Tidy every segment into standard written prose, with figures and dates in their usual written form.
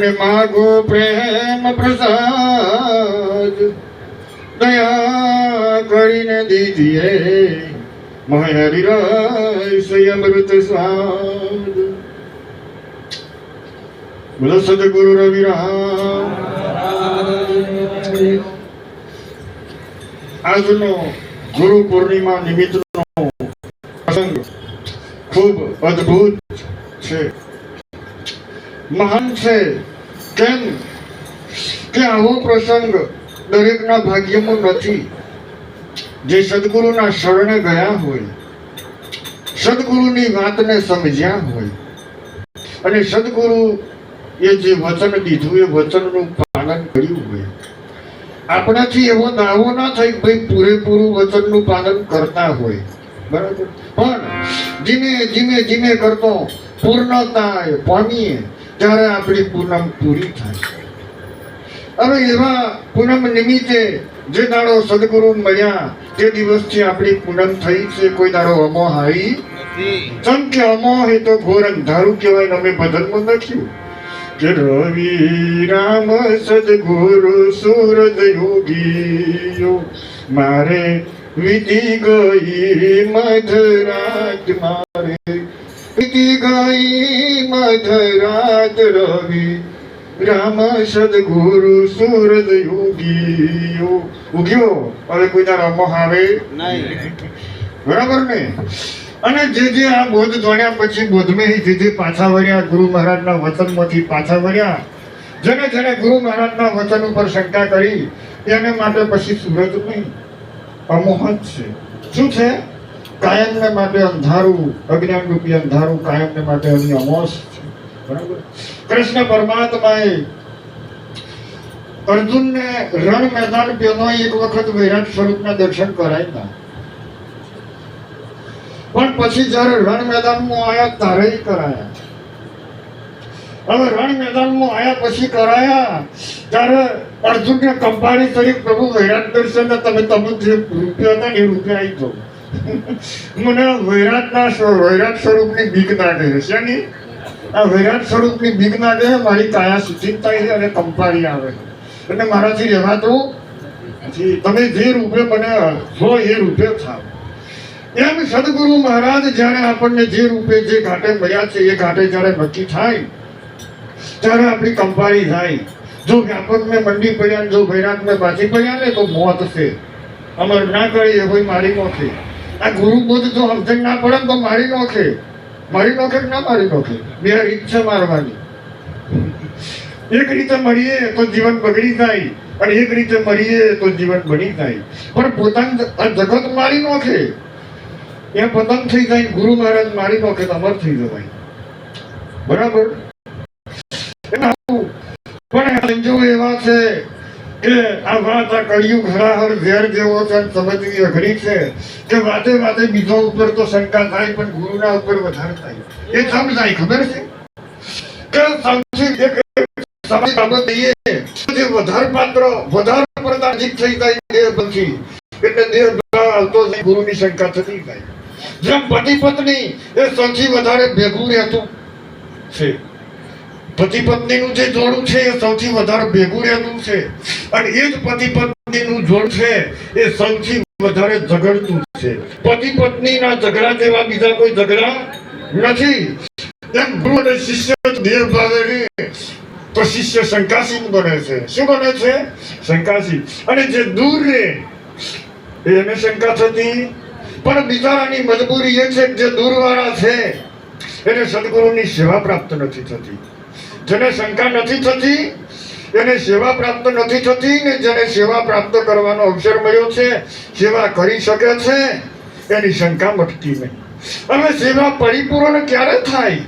अरे मागो प्रेम प्रसाद दया કરીને દીજીએ મારી રસ અમૃત સ્વાદ બોલો સદગુરુ રવિરામ। આજનો ગુરુ પૂર્ણિમા નિમિત્તનો પ્રસંગ ખૂબ અદ્ભુત છે, મહાન છે। કેમ કે આવો પ્રસંગ દરેકના ભાગ્યમાં નથી। જે સદગુરુના શરણે ગયા હોય, સદગુરુની વાતને સમજ્યા હોય અને સદગુરુ એ જે વચન દીધું એ વચનનું પાલન કર્યું હોય। આપણાથી એવો દાવો ના થાય ભાઈ પૂરેપૂરું વચનનું પાલન કરતા હોય, બરાબર, પણ ધીમે ધીમે ધીમે કરતો પૂર્ણતા પામીએ ત્યારે આપણી પૂનમ પૂરી થાય। હવે એવા પૂનમ નિમિત્તે જે દાડો સદગુરુ મળ્યા તે દિવસથી આપણી પૂનમ થઈ છે। કોઈ દાડો અમોહ આવી જેમ કે અમોહ એ તો ઘોર અંધારું કહેવાય। અમે ભજનમાં લખ્યું કે રવિ રામ સદગુરુ સૂરજ યોગીઓ મારે વીતી ગઈ મધરાત, મારે વીતી ગઈ મધરાત, રવિ રામ સદગુરુ સૂરજ યોગીઓ ઉગ્યો। હવે કોઈ તારો અમોહ આવે નહીં, બરાબર ને? અને જે આ બોધ જોડ્યા પછી બોધમાં જે પાછા વળ્યા, ગુરુ મહારાજના વચનમાંથી પાછા વળ્યા, જેને ગુરુ મહારાજના વચન ઉપર શંકા કરી એને માટે પછી સૂરજ નહીં, અમોહ જ છે। શું છે? કાયમને માટે અંધારું, અજ્ઞાન રૂપી અંધારું કાયમને માટે એની અમોશ છે, બરાબર। કૃષ્ણ પરમાત્માએ અર્જુનને રણ મેદાન પેલો એક વખત વિરાટ સ્વરૂપના દર્શન કરાવ્યા, પણ પછી જયારે રણ મેદાનમાં આવ્યા ત્યારે કરાયા। હવે રણ મેદાનમાં આવ્યા પછી કરાયા ત્યારે અર્જુનને કંપારી કરી પ્રભુ વિરાટ દર્શન તમે જે રૂપિયા હતા ને એ રૂપિયા આવી જાઓ। મને વિરાટ સ્વરૂપની બીક લાગે છે। શેની? આ વિરાટ સ્વરૂપની બીક લાગે છે। મારી કાયા શિથિલ થાય છે અને કંપારી આવે એટલે મારાથી રહેવાતું નથી। તમે જે રૂપે મને છો એ રૂપે થાવ। એમ સદગુરુ મહારાજ જ્યારે આપણને જે રૂપે જે ઘાટે મળ્યા છે એ ઘાટે જ્યારે નક્કી થાય ત્યારે આપણી કંપારી થાય। જો વ્યાપકને મંડી પડ્યા, જો વૈરાગને પાછી પડ્યા ને તો મોત છે। અમર ના કરી એ કોઈ મારી નોખે। આ ગુરુ બોધ જો સમજણ ના પડે તો મારી નોખે કે ના મારી નોખે? બે રીત છે મારવાની। એક રીતે મળીએ તો જીવન બગડી જાય અને એક રીતે મળીએ તો જીવન બની જાય, પણ પોતાનું જગત મારી નોખે એ પતંગ થઈ જાય। ગુરુ મહારાજ મારી નોખે તો અમર થઈ જવાય, બરાબર। પણ સંજોગ એવા છે કે આ વાત આ કળિયુગ હરાહર ઝેર જેવો છે, સમજવી અઘરી છે કે વાતે વાતે બીજો ઉપર તો શંકા થાય પણ ગુરુના ઉપર વધારે થાય। એ સમજાય, ખબર છે કે સૌથી એક સમય બાબત એ જે વધારે પાત્ર વધારે પડતા નજીક થઈ જાય દેહ પછી એટલે દેહ આવતો ગુરુની શંકા થતી જાય। જેમ પતિ પત્ની એ સૌથી વધારે ભેગું રહેતું છે, પતિ પત્નીનું જે જોડું છે એ સૌથી વધારે ભેગું રહેતું છે અને એ જ પતિ પત્નીનું જોડ છે એ સૌથી વધારે ઝઘડતું છે। પતિ પત્નીના ઝઘડા જેવા બીજા કોઈ ઝઘડા નથી। એમ ગુરુ અને શિષ્ય દેહ ભાવે તો શિષ્ય શંકાશીલ બને છે। શું બને છે? શંકાશીલ। અને જે દૂર રહે એને શંકા થતી, પણ બિચારાની મજબૂરી એ છે કે જે દૂરવાળા છે એને સદગુરુની સેવા પ્રાપ્ત નથી થતી। જેને શંકા નથી થતી એને સેવા પ્રાપ્ત નથી થતી ને જેને સેવા પ્રાપ્ત કરવાનો અવસર મળ્યો છે, સેવા કરી શકે છે, એની શંકા મટતી નહીં। હવે સેવા પરિપૂર્ણ ક્યારે થાય?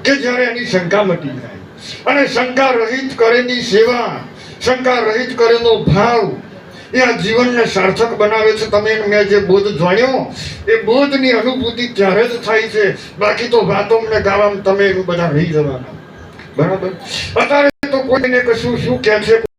કે જ્યારે એની શંકા મટી જાય અને શંકા રહિત કરેલી સેવા, શંકા રહિત કરેલો ભાવ એ આ જીવનને સાર્થક બનાવે છે। તમે મેં જે બોધ જાણ્યો એ બોધની અનુભૂતિ ત્યારે જ થાય છે, બાકી તો વાતો ને ગાવામાં તમે એનું બધા રહી જવાના, બરાબર। અત્યારે તો કોઈને કશું શું કહે છે